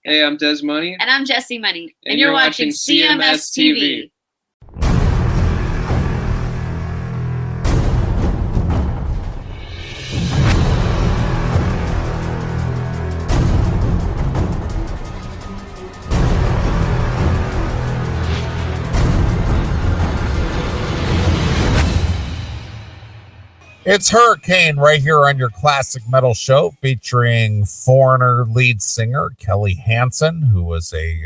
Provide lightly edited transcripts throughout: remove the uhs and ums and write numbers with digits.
Hey, I'm Des Money. And I'm Jesse Money. And you're watching CMS TV. It's Hurricane right here on your classic metal show featuring Foreigner lead singer Kelly Hansen, who was a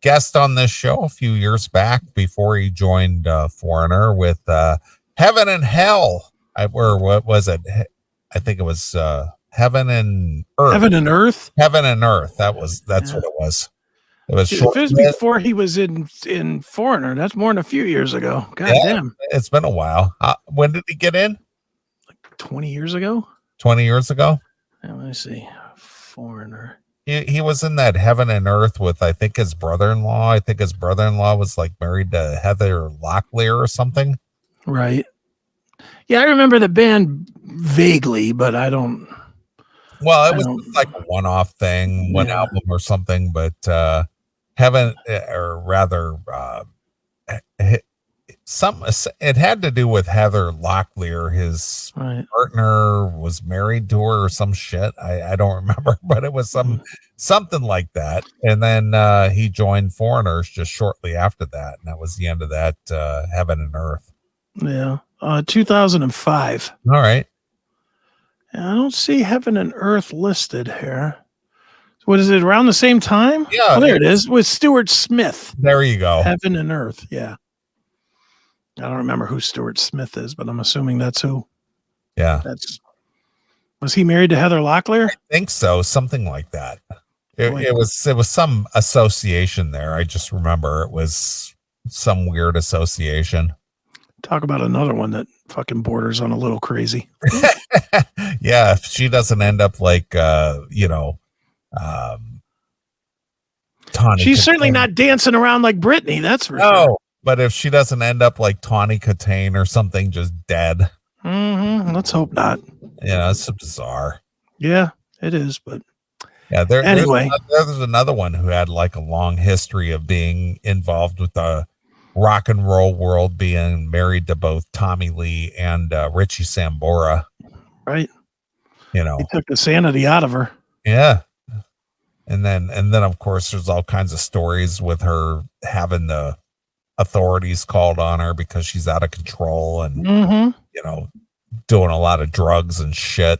guest on this show a few years back before he joined Foreigner with Heaven and Hell. Or what was it? I think it was Heaven and Earth. Heaven and Earth? Heaven and Earth. That's what it was. It was short. If it was before he was in Foreigner, that's more than a few years ago. God damn. It's been a while. When did he get in? 20 years ago? 20 years ago? Yeah, let me see. Foreigner. He was in that Heaven and Earth with, I think, his brother-in-law. I think his brother-in-law was like married to Heather Locklear or something. Right. Yeah, I remember the band vaguely, but I don't. Well, it was like a one-off thing, one album or something, but Heaven, or rather, it had to do with Heather Locklear. His partner was married to her or some shit. I don't remember, but it was something like that. And then he joined Foreigners just shortly after that, and that was the end of that Heaven and Earth. Yeah, 2005. All right. I don't see Heaven and Earth listed here. What is it, around the same time? Yeah. Oh, there it is, with Stuart Smith. There you go. Heaven and Earth, yeah. I don't remember who Stuart Smith is, but I'm assuming that's who. Yeah. Was he married to Heather Locklear? I think so. Something like that. It was some association there. I just remember it was some weird association. Talk about another one that fucking borders on a little crazy. Yeah. If she doesn't end up like, Tawny. She's certainly not dancing around like Britney. That's for sure. But if she doesn't end up like Tawny Katane or something, just dead. Let's hope not. Yeah, it's so bizarre. Yeah, it is. But yeah, anyway, there's another one who had like a long history of being involved with the rock and roll world, being married to both Tommy Lee and Richie Sambora. Right. You know, he took the sanity out of her. Yeah. And then of course there's all kinds of stories with her having the authorities called on her because she's out of control and doing a lot of drugs and shit.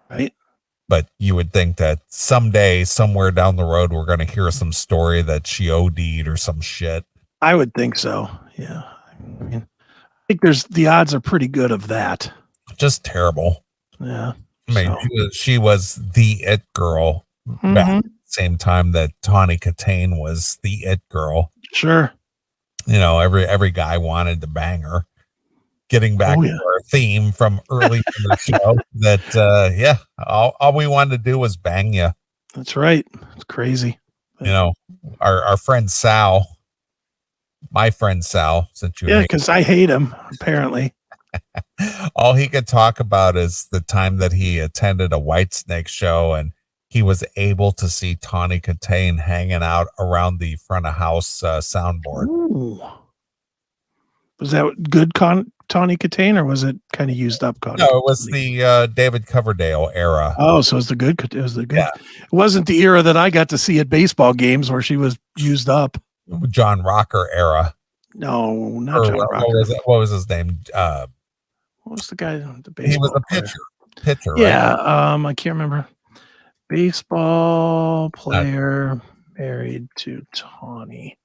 Right. But you would think that someday, somewhere down the road, we're going to hear some story that she OD'd or some shit. I would think so. Yeah. I mean, I think the odds are pretty good of that. Just terrible. Yeah. I mean, she was the it girl back at the same time that Tawny Katane was the it girl. Sure. You know, every guy wanted to bang her. Getting back to our theme from early in the show, that all we wanted to do was bang you. That's right. It's crazy. You know, our friend Sal, my friend Sal, since you because I hate him apparently. All he could talk about is the time that he attended a Whitesnake show and he was able to see Tawny Katane hanging out around the front of house soundboard. Ooh. Was that good Tawny Katane, or was it kind of used up? No, it was the David Coverdale era. Oh, so it was the good. Yeah. It wasn't the era that I got to see at baseball games where she was used up. John Rocker era. No, not John Rocker. What was his name? What was the guy? The baseball he was a player? Pitcher. Yeah. Right? I can't remember. Baseball player married to Tawny.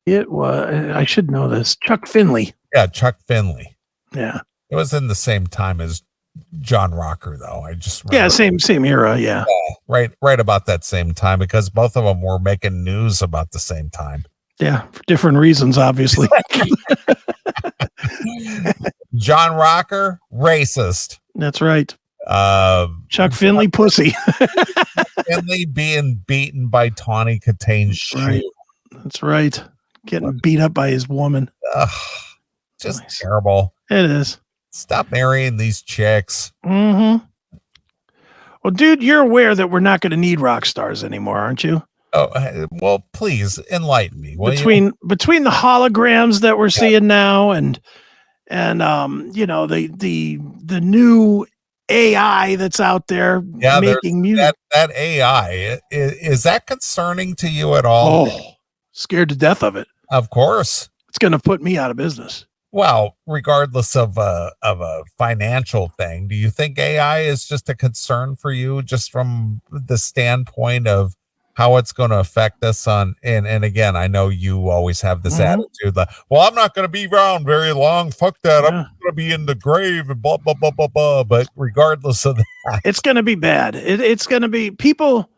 It was, I should know this, Chuck Finley. Yeah, Chuck Finley. Yeah. It was in the same time as John Rocker, though. I just remember. Yeah, same era, yeah. Right about that same time, because both of them were making news about the same time. Yeah, for different reasons, obviously. John Rocker, racist. That's right. Chuck Finley, pussy. Finley being beaten by Tawny Katane's shoe. Right. That's right. Getting beat up by his woman. Just terrible. It is. Stop marrying these chicks. Well, Well, dude, you're aware that we're not going to need rock stars anymore, aren't you? Oh, well, please enlighten me. Between the holograms that we're seeing now and the new AI that's out there making music. That AI is that concerning to you at all? Oh, scared to death of it. Of course, it's going to put me out of business. Well, regardless of a financial thing, do you think AI is just a concern for you, just from the standpoint of how it's going to affect us on? And again, I know you always have this attitude that, well, I'm not going to be around very long. Fuck that. Yeah. I'm going to be in the grave and blah, blah, blah, blah, blah. But regardless of that, it's going to be bad. It's going to be people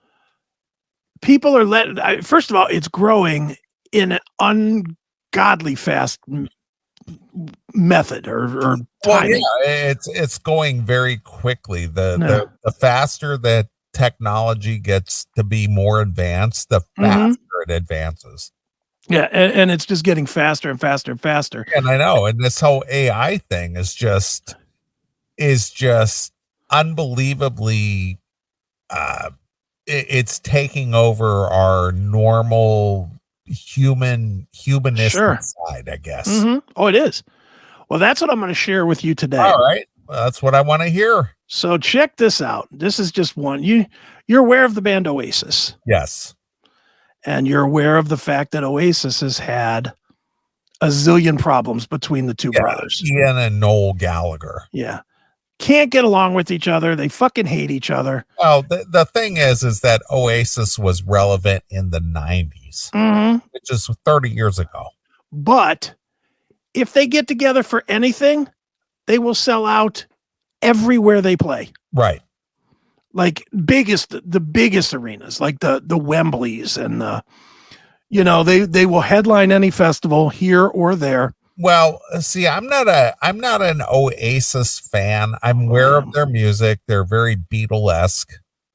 are first of all, it's growing in an ungodly fast method or timing. Well, yeah, it's going very quickly. The faster that technology gets to be more advanced, the faster it advances. Yeah, and it's just getting faster and faster and faster. And I know, and this whole AI thing is just unbelievably it's taking over our normal humanistic side, I guess. Oh, it is. Well, that's what I'm going to share with you today. All right. Well, that's what I want to hear. So check this out. This is just one. You're aware of the band Oasis. Yes. And you're aware of the fact that Oasis has had a zillion problems between the two brothers. Ian and Noel Gallagher. Yeah. Can't get along with each other. They fucking hate each other. Well, the thing is that Oasis was relevant in the 90s, which is 30 years ago. But if they get together for anything, they will sell out everywhere they play. Right. Like the biggest arenas, like the Wembleys and they will headline any festival here or there. Well, see, I'm not an Oasis fan. I'm aware of their music. They're very Beatlesque.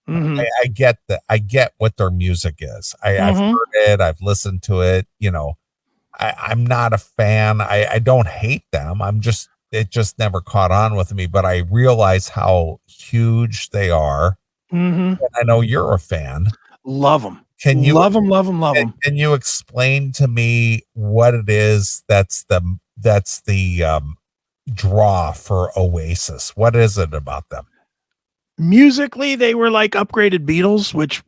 I get that. I get what their music is. I've heard it. I've listened to it. I'm not a fan. I don't hate them. It just never caught on with me, but I realize how huge they are. And I know you're a fan. Love them. Can you love them? Can you explain to me what it is that's the draw for Oasis? What is it about them? Musically, they were like upgraded Beatles, which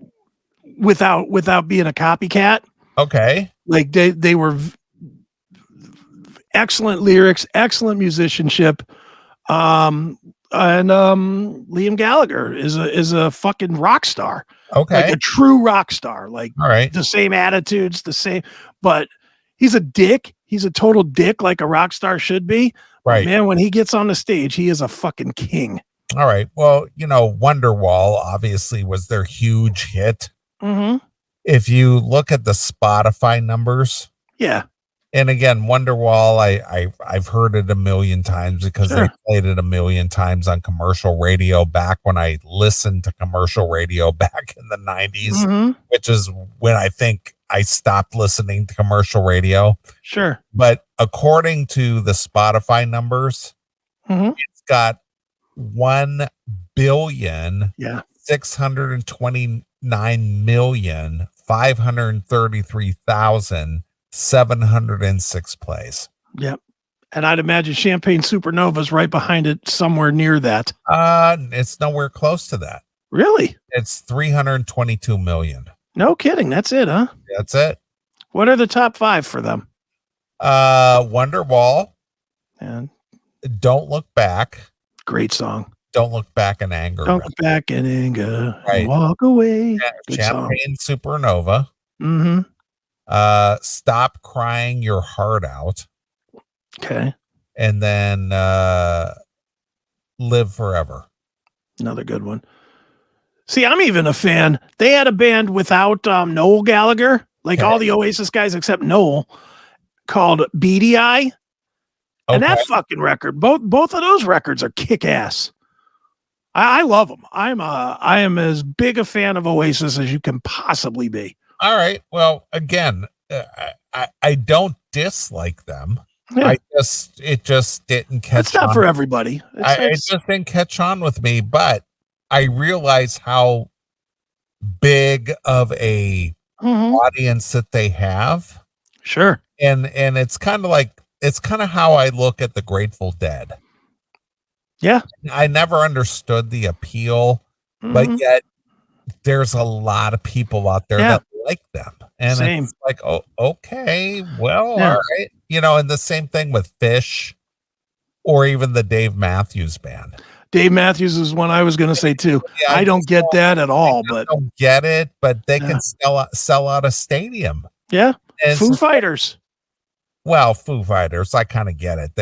without being a copycat. Okay. Like they were excellent lyrics, excellent musicianship. And Liam Gallagher is a fucking rock star. Okay. Like a true rock star. Like all right. The same attitudes, but he's a dick. He's a total dick, like a rock star should be. Right. But man, when he gets on the stage, he is a fucking king. All right. Well, Wonderwall obviously was their huge hit. If you look at the Spotify numbers. Yeah. And again, Wonderwall, I've heard it a million times because they played it a million times on commercial radio back when I listened to commercial radio back in the 90s, which is when I think I stopped listening to commercial radio. Sure. But according to the Spotify numbers, it's got 1,629,533,706 plays. Yep. And I'd imagine Champagne Supernova's right behind it, somewhere near that. It's nowhere close to that. Really? It's 322 million. No kidding. That's it, huh? That's it. What are the top 5 for them? Wonderwall. And Don't Look Back. Great song. Don't Look Back in Anger. Don't look back in anger. Right. Walk away. Champagne Supernova. Stop Crying Your Heart Out. Okay. And then Live Forever. Another good one. See, I'm even a fan. They had a band without Noel Gallagher, like all the Oasis guys except Noel, called Beady Eye. And that fucking record, both of those records are kick ass. I love them. I am as big a fan of Oasis as you can possibly be. All right. Well, again, I don't dislike them. Yeah. It just didn't catch on. It's not for everybody. It just didn't catch on with me, but I realize how big of a audience that they have. Sure. And it's kind of how I look at the Grateful Dead. Yeah. I never understood the appeal, but yet there's a lot of people out there that like them. And Same. it's like, oh, okay, well, Yeah. all right. And the same thing with Fish or even the Dave Matthews Band. Dave Matthews is one I was going to say too. Yeah, I don't get that at all, but don't get it, but they can sell out a stadium. Yeah. And Foo Fighters. Well, Foo Fighters, I kind of get it.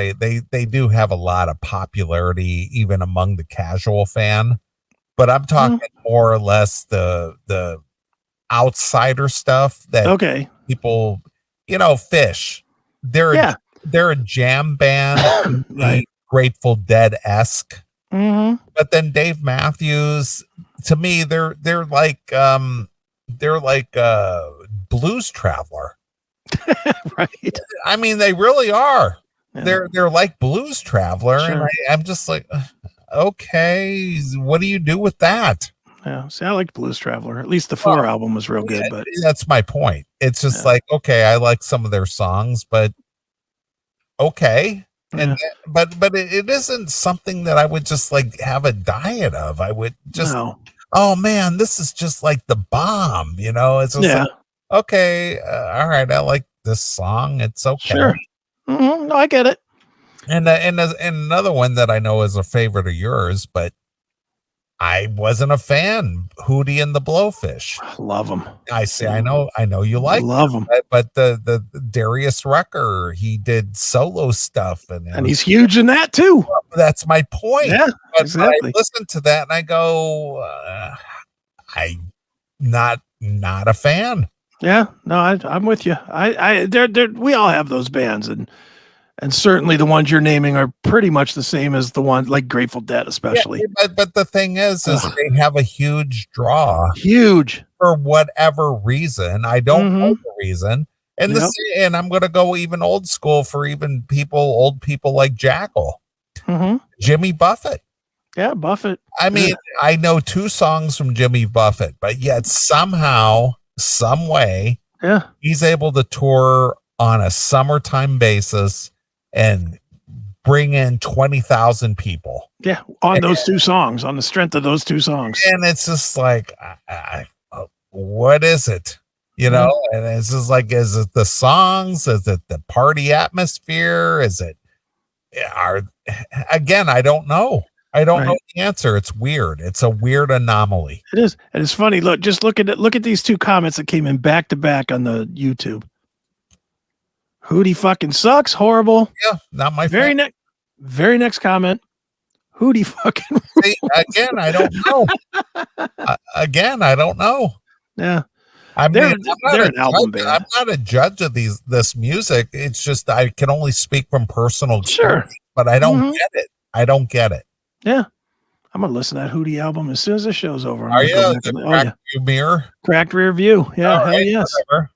They do have a lot of popularity even among the casual fan, but I'm talking more or less the outsider stuff that people, Fish. They're a jam band, right? Grateful Dead-esque. But then Dave Matthews, to me, they're like Blues Traveler. Right. I mean, they really are. Yeah. They're like Blues Traveler, Sure. and I'm just like, okay, what do you do with that? Yeah, see, I liked Blues Traveler. At least the 4 album was real good. But that's my point. It's just like, okay, I like some of their songs, but okay, and but it isn't something that I would just like have a diet of. I would just, oh man, this is just like the bomb. It's just like, okay, all right, I like this song. It's okay. Sure. No, I get it. And another one that I know is a favorite of yours, but I wasn't a fan. Hootie and the Blowfish. Love them. I say, I know you like them, but the Darius Rucker, he did solo stuff, and he's huge in that too. That's my point. Yeah, but exactly. I listen to that and I go, I'm not a fan. Yeah, no, I'm with you. We all have those bands, and certainly the ones you're naming are pretty much the same as the ones like Grateful Dead, especially. Yeah, but the thing is they have a huge draw. Huge. For whatever reason. I don't know the reason. And and I'm going to go even old school for even old people like Jackal. Jimmy Buffett. Yeah, Buffett. I mean, I know 2 songs from Jimmy Buffett, but yet somehow, some way, he's able to tour on a summertime basis and bring in 20,000 people. Yeah, on those 2 songs, on the strength of those 2 songs. And it's just like, what is it? And it's just like, is it the songs? Is it the party atmosphere? Is it, again, I don't know. I don't know the answer. It's weird. It's a weird anomaly. It is. And it's funny. Look, just look at these 2 comments that came in back to back on the YouTube. Hootie fucking sucks. Horrible. Yeah, not my very next comment. Hootie fucking. See, again, I don't know. I don't know. Yeah, I mean, they're an album band. I'm not a judge of this music. It's just I can only speak from personal experience, but I don't get it. I don't get it. Yeah, I'm gonna listen to that Hootie album as soon as the show's over. Are you? Cracked mirror? Cracked rear view. Yeah, hell yes. Whatever.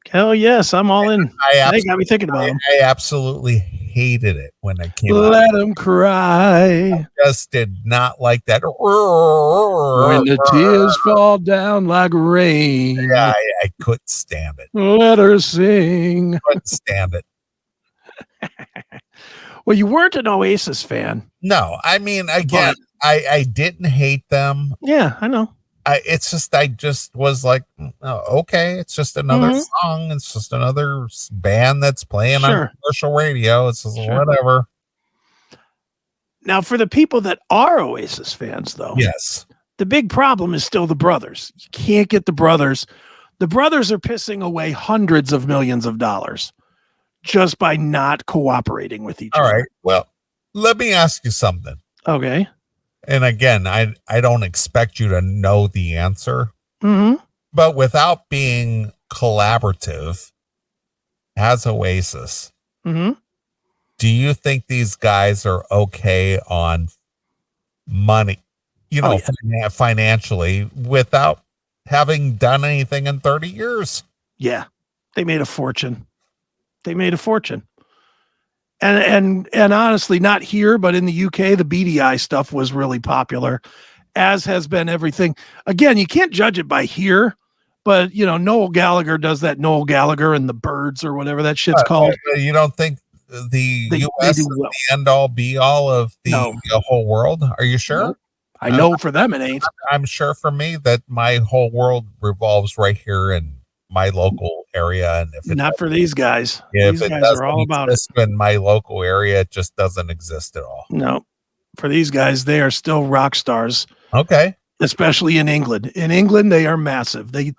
Hell yes, I'm all in. They got me thinking about them. I absolutely hated it when it came out. Let them cry. I just did not like that. When the tears fall down like rain. Yeah, I couldn't stand it. Let her sing. Couldn't stand it. Well, you weren't an Oasis fan. No, I mean, again, I didn't hate them. Yeah, I know. I just was like, okay, it's just another song. It's just another band that's playing on commercial radio. It's just whatever. Now, for the people that are Oasis fans, though, yes, the big problem is still the brothers. You can't get the brothers. The brothers are pissing away hundreds of millions of dollars just by not cooperating with each other. All right. Well, let me ask you something. Okay. And again, I don't expect you to know the answer, but without being collaborative as Oasis, do you think these guys are okay on money, financially without having done anything in 30 years? Yeah. They made a fortune. And honestly, not here, but in the UK, the BDI stuff was really popular. as has been everything. Again, you can't judge it by here, but Noel Gallagher does that Noel Gallagher and the Birds or whatever that shit's called. You don't think the They U.S. do is well. the end all be all of the whole world? Are you sure? Nope. I know for them it ain't. I'm sure for me that my whole world revolves right here in my local area, and if it Not for these guys. if These it guys doesn't are all about it. exist in my local area, it just doesn't exist at all. No, for these guys, they are still rock stars. Okay. Especially in England. In England, they are massive. They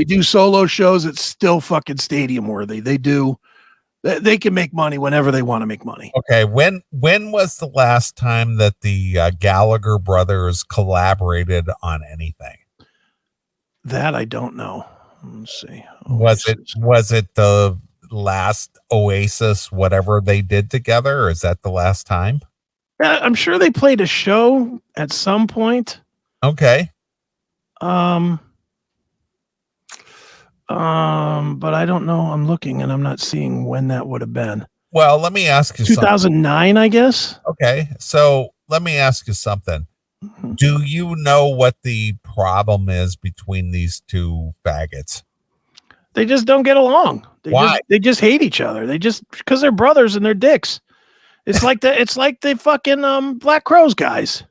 do solo shows. It's still fucking stadium worthy. They can make money whenever they want to make money. Okay. When was the last time that the Gallagher brothers collaborated on anything? That I don't know. Let's see. Was it the last Oasis, whatever they did together, or is that the last time? Yeah, I'm sure they played a show at some point. Okay. But I don't know. I'm looking and I'm not seeing when that would have been. Well, let me ask you 2009, I guess. Okay. So let me ask you something. Mm-hmm. Do you know what the problem is between these two faggots? They just don't get along. Why? They just hate each other. Because they're brothers and they're dicks. It's like the fucking Black Crowes guys.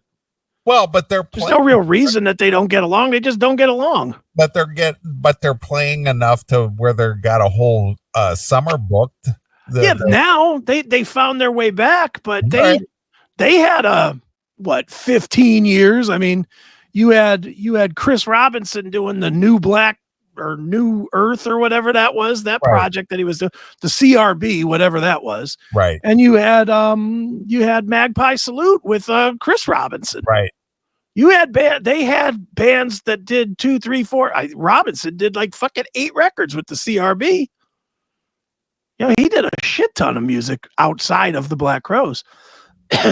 Well, but there's no real reason that they don't get along. They just don't get along. But they're playing enough to where they've got a whole summer booked. Now they found their way back, but they had 15 years. I mean, you had Chris Robinson doing the New Black or New Earth or whatever that was, that project that he was doing, the CRB, whatever that was. Right. And you had Magpie Salute with Chris Robinson. Right. They had bands that did 2, 3, 4. Robinson did like fucking 8 records with the CRB. He did a shit ton of music outside of the Black Crowes.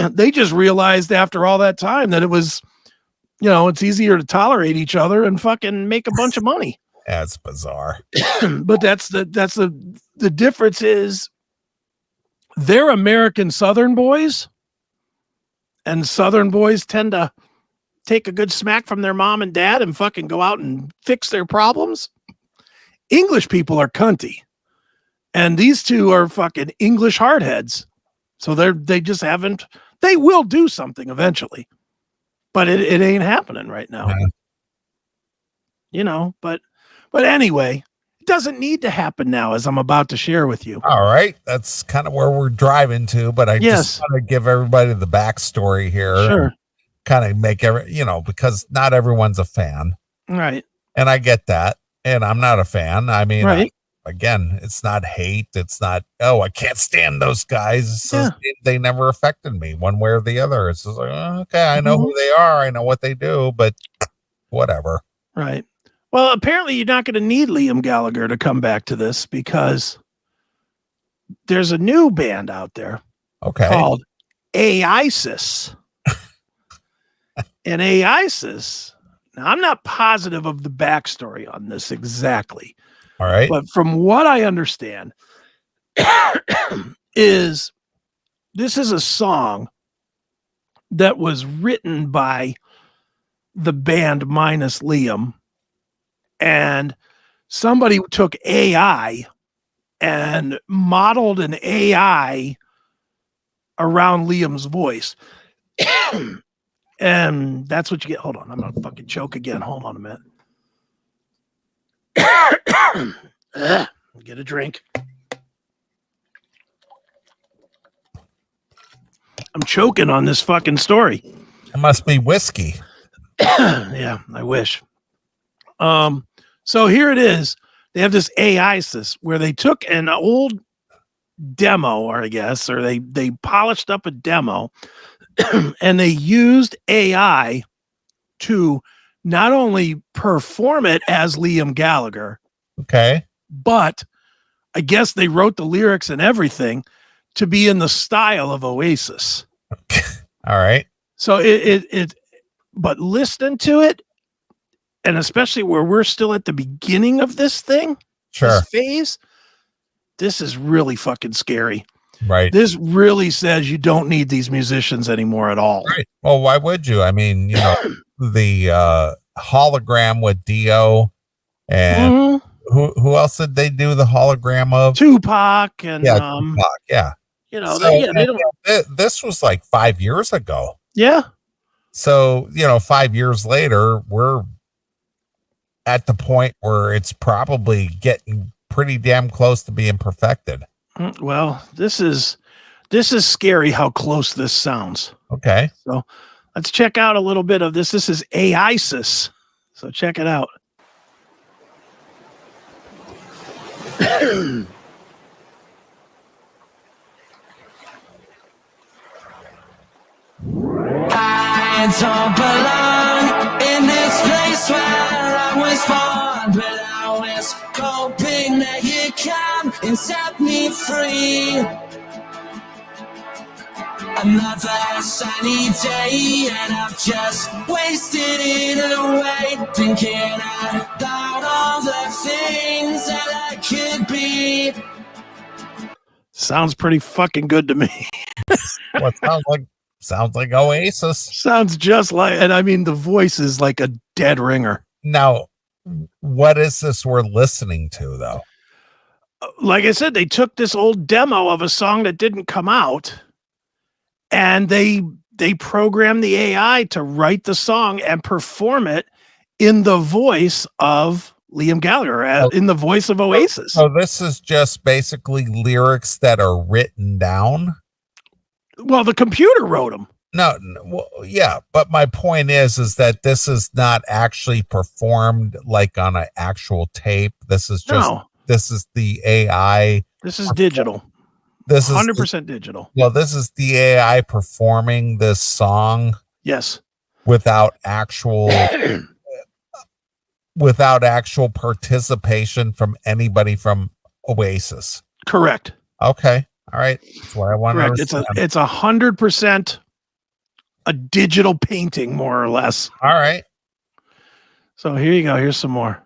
They just realized after all that time that it was, it's easier to tolerate each other and fucking make a bunch of money. That's bizarre. But that's the difference is they're American Southern boys, and Southern boys tend to take a good smack from their mom and dad and fucking go out and fix their problems. English people are cunty, and these two are fucking English hardheads. So they just haven't. They will do something eventually, but it ain't happening right now. Yeah. But anyway, it doesn't need to happen now, as I'm about to share with you. All right. That's kind of where we're driving to, but I just want to give everybody the backstory here. Sure. Kind of make because not everyone's a fan. Right. And I get that. And I'm not a fan. I mean, right. Again, it's not hate. It's not, I can't stand those guys. They never affected me one way or the other. It's just like, okay, I know who they are. I know what they do, but whatever. Right. Well, apparently you're not going to need Liam Gallagher to come back to this because there's a new band out there called AISIS. And AISIS, now I'm not positive of the backstory on this exactly. All right. But from what I understand, this is a song that was written by the band minus Liam. And somebody took AI and modeled an AI around Liam's voice. And that's what you get. Hold on. I'm going to fucking choke again. Hold on a minute. Get a drink. I'm choking on this fucking story. It must be whiskey. Yeah, I wish. So here it is. They have this AISIS where they took an old demo, or they polished up a demo and they used AI to not only perform it as Liam Gallagher, but I guess they wrote the lyrics and everything to be in the style of Oasis. All right. So but listening to it, and especially where we're still at the beginning of this thing, this phase, this is really fucking scary. Right. This really says you don't need these musicians anymore at all. Right. Well, why would you? I mean, hologram with Dio, and who else did they do the hologram of? Tupac and Tupac, yeah. They don't. This was like 5 years ago. Yeah. So 5 years later, we're at the point where it's probably getting pretty damn close to being perfected. Well, this is scary how close this sounds. Okay. So let's check out a little bit of this. This is AISIS. So check it out. I don't belong in this place where I was born, but I was hoping that you'd come and set me free. Another sunny day, and I've just wasted it away, thinking about all the things that I could be. Sounds pretty fucking good to me. What sounds like Oasis. Sounds just like, and I mean, the voice is like a dead ringer. Now, what is this we're listening to, though? Like I said, they took this old demo of a song that didn't come out, and they programmed the AI to write the song and perform it in the voice of Liam Gallagher, in the voice of Oasis. So this is just basically lyrics that are written down? Well, the computer wrote them. No, well, yeah, but my point is that this is not actually performed like on an actual tape. This is just this is the AI. This is digital. This is 100% digital. Well, this is the AI performing this song. Yes, without actual participation from anybody from Oasis. Correct. Okay. All right. That's what I want to understand. It's 100% a digital painting, more or less. All right. So here you go. Here's some more.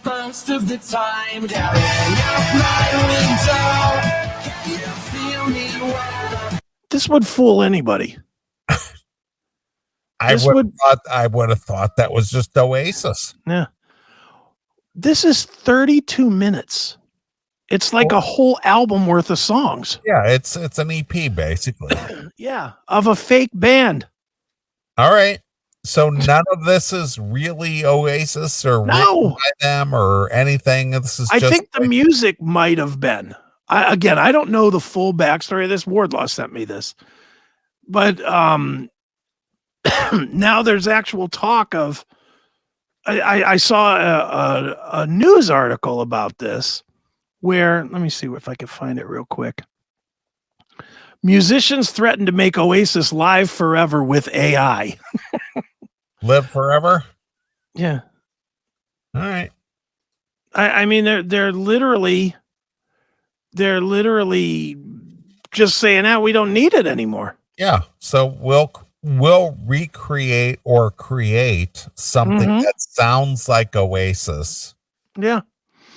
Most of the time, staring out my window. Can you feel me when this would fool anybody. I would have thought that was just Oasis. Yeah. This is 32 minutes. It's like a whole album worth of songs. Yeah, it's an EP basically. Yeah, of a fake band. All right. So none of this is really Oasis or written by them or anything. This is. I think the music might have been. I don't know the full backstory of this. Wardlaw sent me this, but now there's actual talk of. I saw a news article about this, where let me see if I can find it real quick. Musicians threaten to make Oasis live forever with AI. Live forever? Yeah. All right. I mean, they're literally just saying, we don't need it anymore. Yeah. So we'll recreate or create something that sounds like Oasis. Yeah.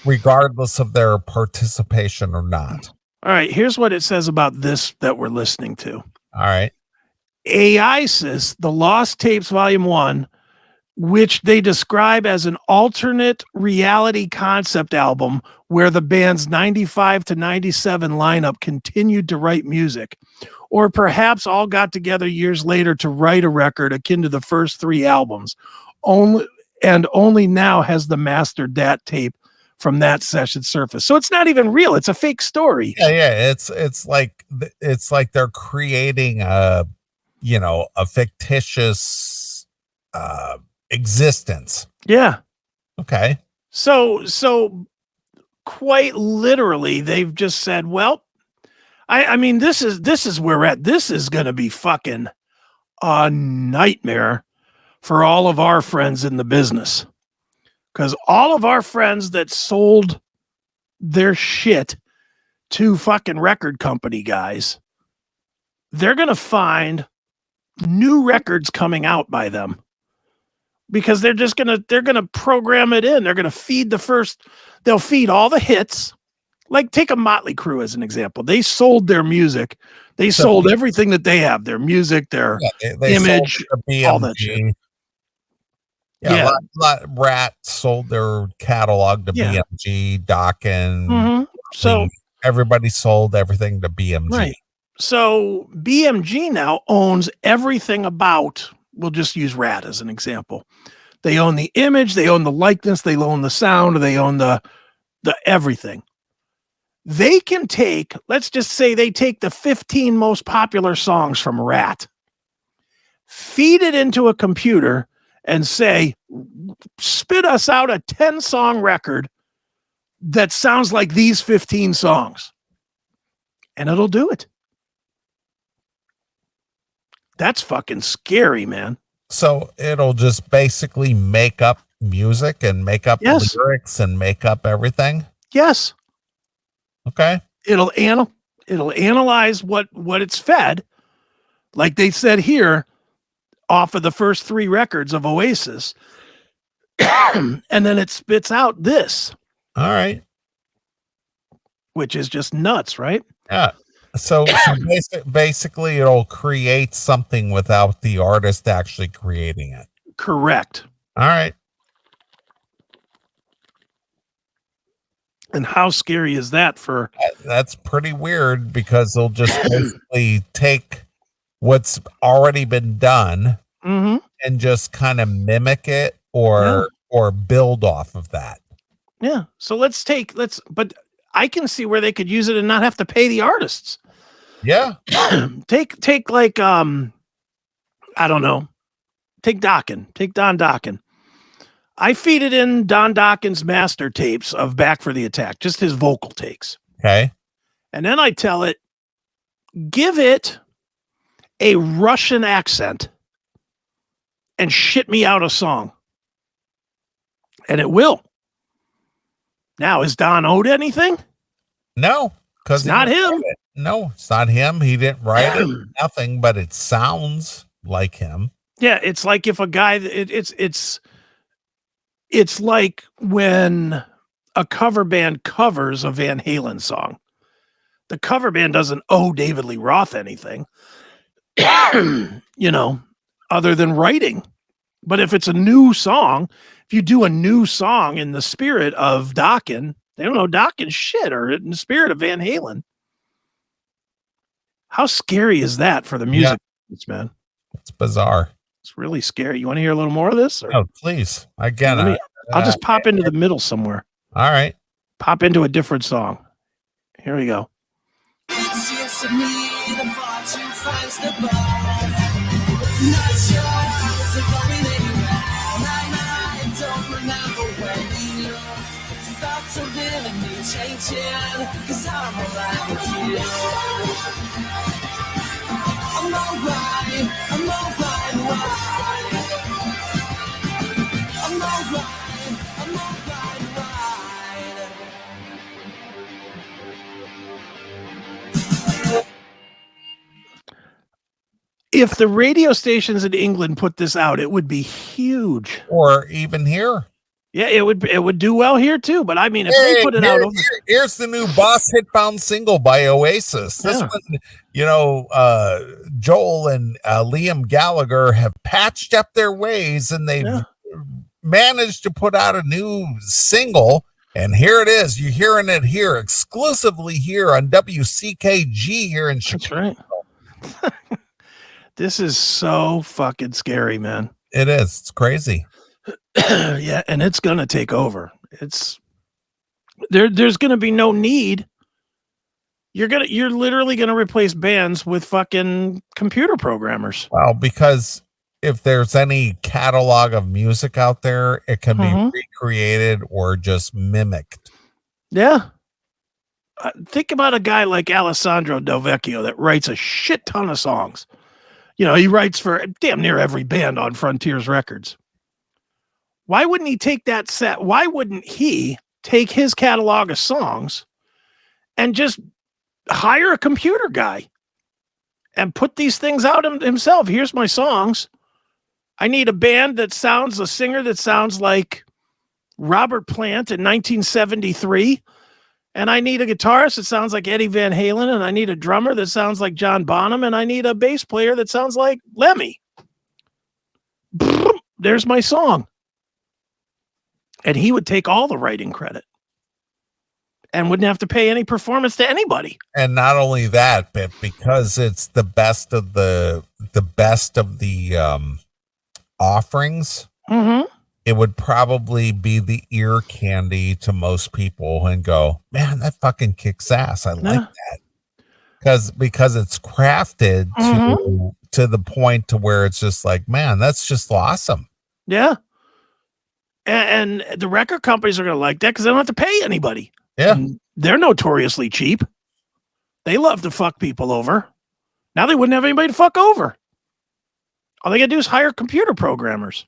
Regardless of their participation or not. All right. Here's what it says about this that we're listening to. All right. AISIS, The Lost Tapes Volume 1, which they describe as an alternate reality concept album where the band's 95 to 97 lineup continued to write music, or perhaps all got together years later to write a record akin to the first three albums, only now has the mastered that tape from that session surface. So it's not even real. It's a fake story. Yeah. It's like they're creating a fictitious existence. Yeah. Okay. So quite literally, they've just said, well, I mean, this is where we're at. This is going to be fucking a nightmare for all of our friends in the business. Because all of our friends that sold their shit to fucking record company guys, they're going to find new records coming out by them. Because they're going to program it in. They're going to they'll feed all the hits. Like take a Motley Crue as an example. They sold their music. They sold everything that they have, their music, their image, all that shit. Yeah. Rat sold their catalog to BMG, Dokken. Mm-hmm. So everybody sold everything to BMG. Right. So BMG now owns everything about, we'll just use Rat as an example. They own the image, they own the likeness, they own the sound, they own the everything. They can take, let's just say they take the 15 most popular songs from Rat, feed it into a computer and say, spit us out a 10-song record that sounds like these 15 songs. And it'll do it. That's fucking scary, man. So it'll just basically make up music and make up lyrics and make up everything? Yes. Okay. It'll analyze what it's fed. Like they said here, off of the first 3 records of Oasis. And then it spits out this. All right. Which is just nuts, right? Yeah. So basically it'll create something without the artist actually creating it. Correct. All right. And how scary is that for? That's pretty weird because they'll just basically take what's already been done and just kind of mimic it or build off of that. Yeah. So but I can see where they could use it and not have to pay the artists. Yeah. Take like, I don't know. Take Don Dokken. I feed it in Don Dokken's master tapes of Back for the Attack, just his vocal takes. Okay. And then I tell it, give it a Russian accent and shit me out a song. And it will. Now, is Don owed anything? No, because it's not him. No, it's not him. He didn't write it. Nothing, but it sounds like him. Yeah, it's like if a guy, it's like when a cover band covers a Van Halen song. The cover band doesn't owe David Lee Roth anything, other than writing. But if it's a new song, if you do a new song in the spirit of Dokken, they don't know Dokken's shit, or in the spirit of Van Halen. How scary is that for the music, man? It's bizarre. It's really scary. You want to hear a little more of this? Or? Oh, please. Again, I'll just pop into the middle somewhere. All right. Pop into a different song. Here we go. It seems to me the fortune finds the ball. Not sure how's it going anywhere. I don't remember when we looked. Thoughts are really me changing, 'cause I'm alive with you. I'm alright, I'm alright, I'm alright, If the radio stations in England put this out, it would be huge. Or even here. Yeah, it would do well here too. But I mean, if they put it out over here's the new Boss Hit Found single by Oasis. This one, Joel and Liam Gallagher have patched up their ways and they've managed to put out a new single. And here it is. You're hearing it here exclusively here on WCKG here in Chicago. That's right. This is so fucking scary, man. It is. It's crazy. Yeah, and it's gonna take over. There's gonna be no need. You're literally gonna replace bands with fucking computer programmers. Well, because if there's any catalog of music out there, it can be recreated or just mimicked. Yeah. Think about a guy like Alessandro Del Vecchio that writes a shit ton of songs. He writes for damn near every band on Frontiers Records. Why wouldn't he take that set? Why wouldn't he take his catalog of songs and just hire a computer guy and put these things out himself? Here's my songs. I need a singer that sounds like Robert Plant in 1973. And I need a guitarist that sounds like Eddie Van Halen. And I need a drummer that sounds like John Bonham. And I need a bass player that sounds like Lemmy. There's my song. And he would take all the writing credit and wouldn't have to pay any performance to anybody. And not only that, but because it's the best of the offerings, it would probably be the ear candy to most people and go, man, that fucking kicks ass. I like that. Because it's crafted to the point to where it's just like, man, that's just awesome. Yeah. And the record companies are going to like that because they don't have to pay anybody. Yeah. And they're notoriously cheap. They love to fuck people over. Now they wouldn't have anybody to fuck over. All they got to do is hire computer programmers.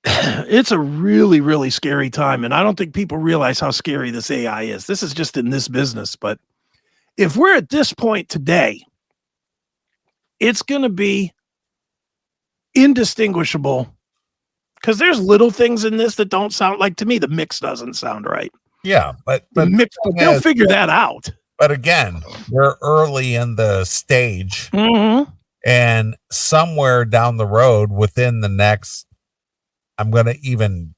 It's a really, really scary time. And I don't think people realize how scary this AI is. This is just in this business. But if we're at this point today, it's going to be indistinguishable. Because there's little things in this that don't sound like, to me, the mix doesn't sound right. Yeah, but they'll figure that out. But again, we're early in the stage, and somewhere down the road within the next, I'm going to even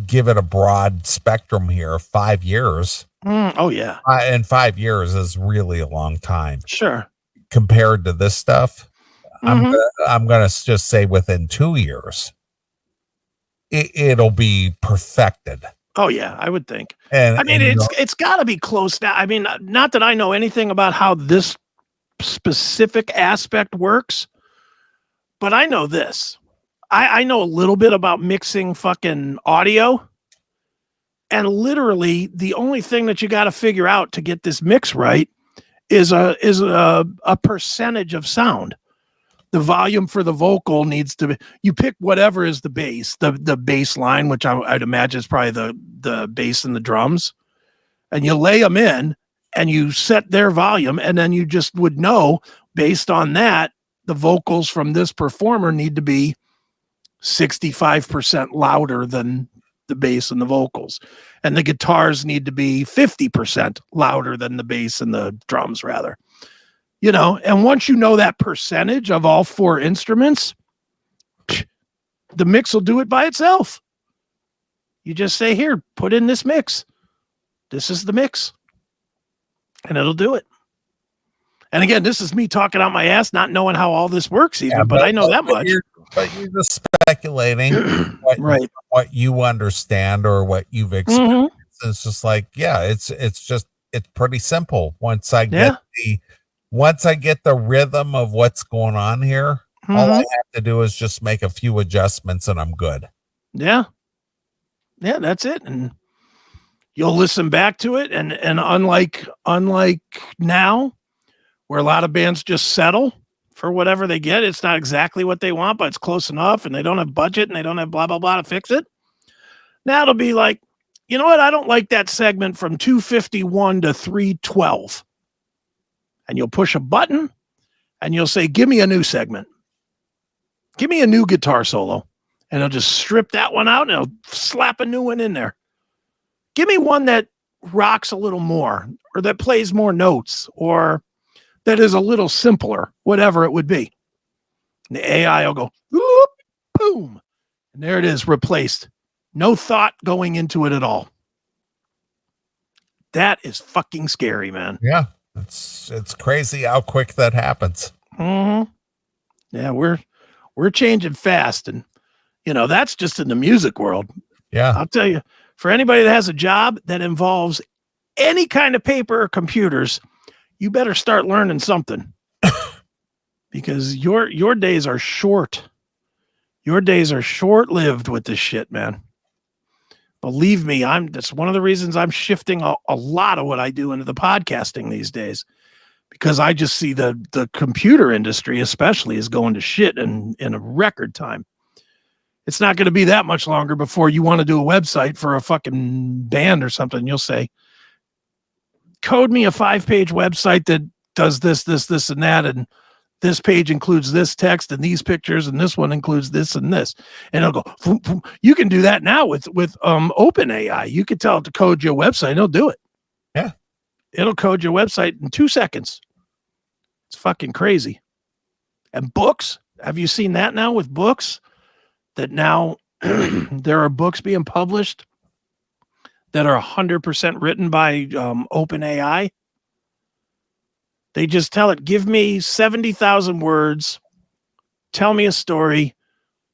give it a broad spectrum here, 5 years. Oh, yeah. And 5 years is really a long time. Sure. Compared to this stuff, I'm going to just say within 2 years. It'll be perfected. Oh yeah, I would think. And it's got to be close now. I mean, not that I know anything about how this specific aspect works, but I know this. I know a little bit about mixing fucking audio, and literally the only thing that you got to figure out to get this mix right is a percentage of sound. The volume for the vocal needs to be, you pick whatever is the bass, the bass line, which I'd imagine is probably the bass and the drums, and you lay them in and you set their volume, and then you just would know based on that, the vocals from this performer need to be 65% louder than the bass and the vocals, and the guitars need to be 50% louder than the bass and the drums rather. And once you know that percentage of all four instruments, the mix will do it by itself. You just say, here, put in this mix. This is the mix. And it'll do it. And again, this is me talking out my ass, not knowing how all this works even, but I know that much. But you're just speculating what you understand or what you've experienced. It's just like, it's pretty simple. Once I get the rhythm of what's going on here, all I have to do is just make a few adjustments and I'm good. Yeah. Yeah, that's it. And you'll listen back to it. And unlike now, where a lot of bands just settle for whatever they get, it's not exactly what they want, but it's close enough, and they don't have budget and they don't have blah, blah, blah to fix it. Now it'll be like, you know what? I don't like that segment from 251 to 312. And you'll push a button and you'll say, give me a new segment. Give me a new guitar solo. And it'll just strip that one out and it'll slap a new one in there. Give me one that rocks a little more, or that plays more notes, or that is a little simpler, whatever it would be. And the AI will go, whoop, boom. And there it is, replaced. No thought going into it at all. That is fucking scary, man. Yeah. It's crazy how quick that happens. Yeah, we're changing fast, and that's just in the music world. Yeah, I'll tell you, for anybody that has a job that involves any kind of paper or computers, you better start learning something, because your days are short. Your days are short-lived with this shit, man. Believe me, that's one of the reasons I'm shifting a lot of what I do into the podcasting these days, because I just see the computer industry especially is going to shit in a record time. It's not going to be that much longer before you want to do a website for a fucking band or something. You'll say, code me a 5-page website that does this, and that, and this page includes this text and these pictures, and this one includes this and this, and it'll go. Vroom, vroom. You can do that now with OpenAI. You can tell it to code your website, and it'll do it. Yeah, it'll code your website in 2 seconds. It's fucking crazy. And books, have you seen that now with books? That now there are books being published that are 100% written by OpenAI. They just tell it, give me 70,000 words, tell me a story,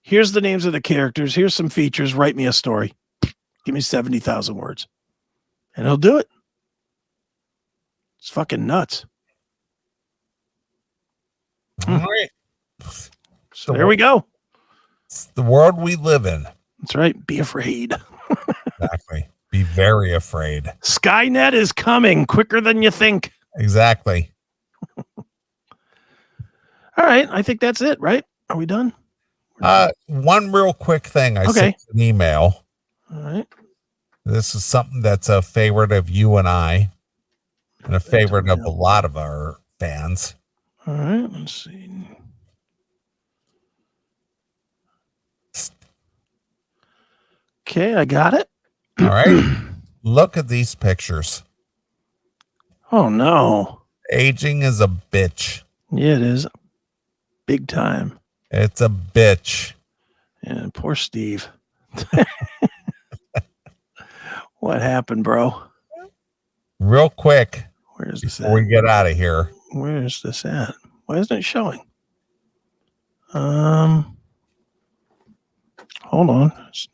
here's the names of the characters, here's some features, write me a story. Give me 70,000 words. And it'll do it. It's fucking nuts. All right. So there we go. It's the world we live in. That's right. Be afraid. Exactly. Be very afraid. Skynet is coming quicker than you think. Exactly. All right. I think that's it, right? Are we done? One real quick thing. I sent an email. All right. This is something that's a favorite of you and I, and a favorite of a lot of our fans. All right. Let's see. Okay, I got it. All right. Look at these pictures. Oh, no. Aging is a bitch. Yeah, it is. Big time. It's a bitch. Yeah, poor Steve. What happened, bro? Real quick. Where's this before we get out of here? Where's this at? Why isn't it showing? Hold on. It's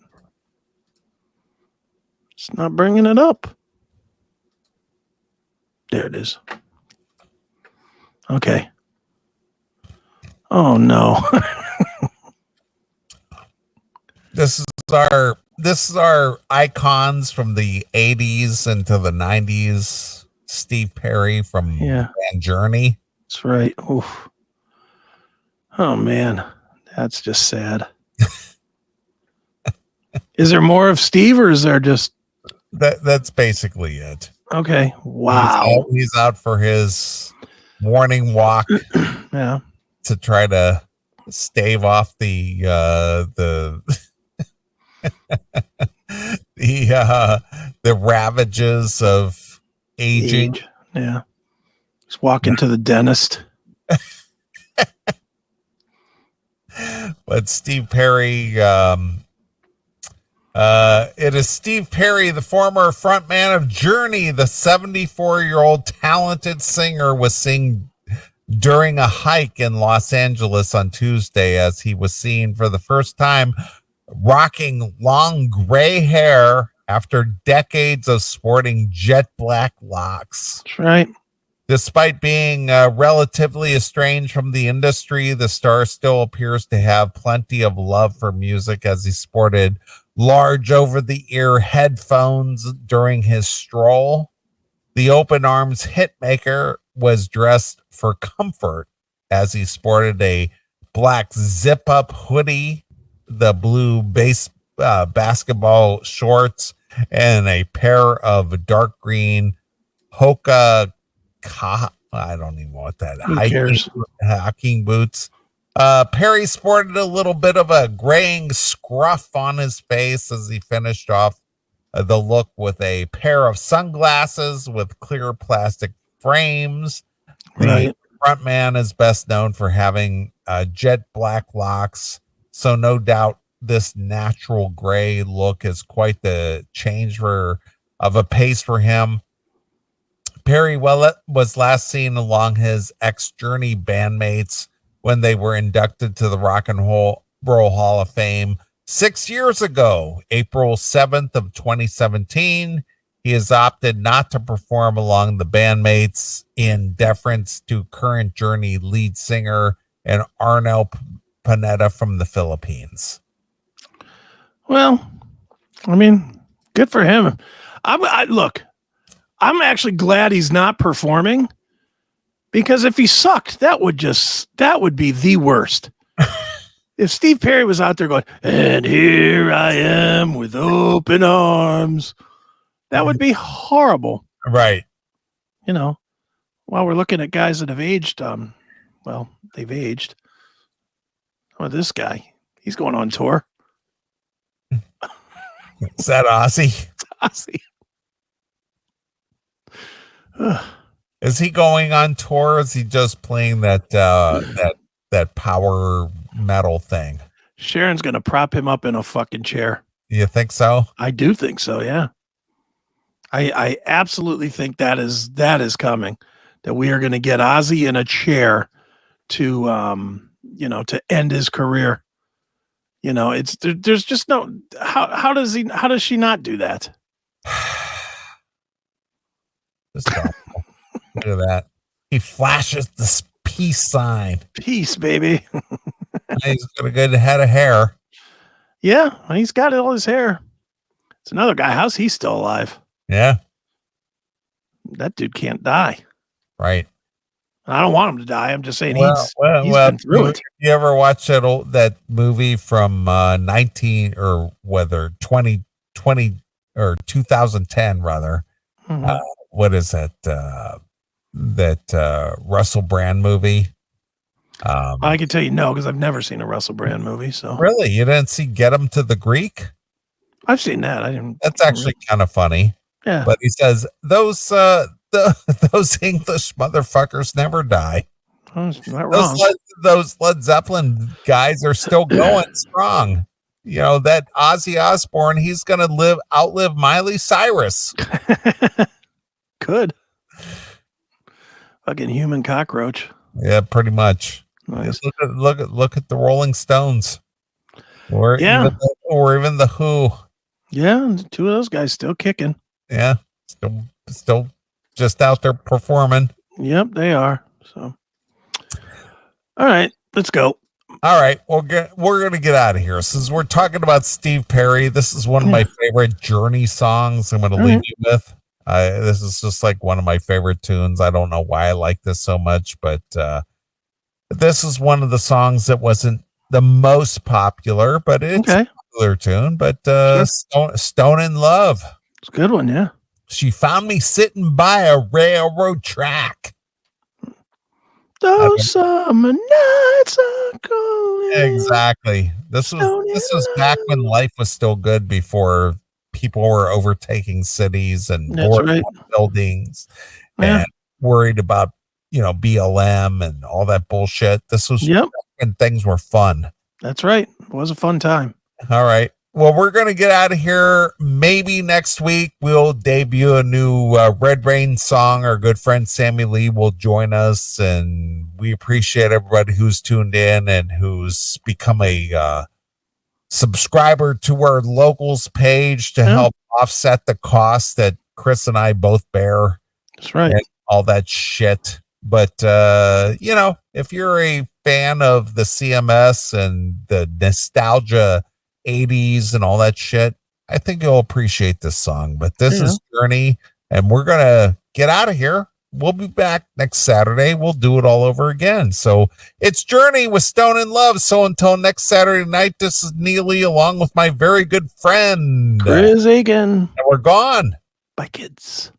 not bringing it up. There it is. Okay. Oh no. This is our icons from the 80s into the 90s. Steve Perry from Band Journey. That's right. Oof. Oh man, that's just sad. Is there more of Steve, or is there just that's basically it? Okay. Wow. He's out for his morning walk. Yeah. To try to stave off the the ravages of aging. Yeah. He's walking to the dentist. But Steve Perry, it is Steve Perry, the former frontman of Journey. The 74-year-old talented singer was seen during a hike in Los Angeles on Tuesday, as he was seen for the first time rocking long gray hair after decades of sporting jet black locks. That's right. Despite being relatively estranged from the industry, the star still appears to have plenty of love for music, as he sported large over-the-ear headphones during his stroll. The open arms hitmaker was dressed for comfort, as he sported a black zip-up hoodie, the blue basketball shorts, and a pair of dark green Hoka, I don't even know what that hiking boots. Perry sported a little bit of a graying scruff on his face as he finished off the look with a pair of sunglasses with clear plastic frames. The frontman is best known for having jet black locks, so no doubt this natural gray look is quite the change of a pace for him. Perry was last seen along his ex-Journey bandmates when they were inducted to the Rock and Roll Hall of Fame 6 years ago, April 7th of 2017. He has opted not to perform along the bandmates in deference to current Journey lead singer and Arnel Pineda from the Philippines. Well, I mean, good for him. Look, I'm actually glad he's not performing, Because if he sucked, that would be the worst. If Steve Perry was out there going, and here I am with open arms, that would be horrible. Right. You know, while we're looking at guys that have aged, they've aged. Oh, this guy, he's going on tour. Is that Ozzy? Ozzy. Is he going on tour? Or is he just playing that power metal thing? Sharon's going to prop him up in a fucking chair. You think so? I do think so. Yeah. I absolutely think that is coming, that we are going to get Ozzy in a chair to, to end his career. There's just no, how does she not do that? Look at that. He flashes this peace sign. Peace, baby. He's got a good head of hair. Yeah, he's got all his hair. It's another guy. How's he still alive? Yeah. That dude can't die. Right. I don't want him to die. I'm just saying he's been through it. You ever watch that movie from 2020 or 2010 rather? Mm-hmm. What is that? That Russell Brand movie? I can tell you no, because I've never seen a Russell Brand movie. So really, you didn't see Get Him to the Greek? I've seen that. I didn't. That's actually kind of funny. Yeah, but he says those English motherfuckers never die. Not wrong. Those Led Zeppelin guys are still going strong. That Ozzy Osbourne, he's gonna outlive Miley Cyrus. Could. Fucking human cockroach. Yeah, pretty much. Nice. Look at the Rolling Stones. Or even the Who. Yeah, two of those guys still kicking. Yeah, still just out there performing. Yep, they are. So, all right, let's go. All right, we're gonna get out of here. Since we're talking about Steve Perry, this is one of my favorite Journey songs. I'm gonna leave you with. This is just like one of my favorite tunes. I don't know why I like this so much, but this is one of the songs that wasn't the most popular, but it's a popular tune. But Stone in Love. It's a good one, yeah. She found me sitting by a railroad track. Those summer nights are calling. Exactly. This was back when life was still good, before people were overtaking cities and buildings and worried about BLM and all that bullshit. This was when things were fun. That's right. It was a fun time. All right. Well, we're going to get out of here. Maybe next week we'll debut a new Red Rain song. Our good friend Sammy Lee will join us, and we appreciate everybody who's tuned in and who's become a subscriber to our locals page to help offset the cost that Chris and I both bear. That's right. And all that shit. But, if you're a fan of the CMS and the nostalgia 80s and all that shit, I think you'll appreciate this song. But this is Journey, and we're going to get out of here. We'll be back next Saturday. We'll do it all over again. So it's Journey with Stone in Love. So until next Saturday night, this is Neeley along with my very good friend Chris Aiken. And we're gone. Bye, kids.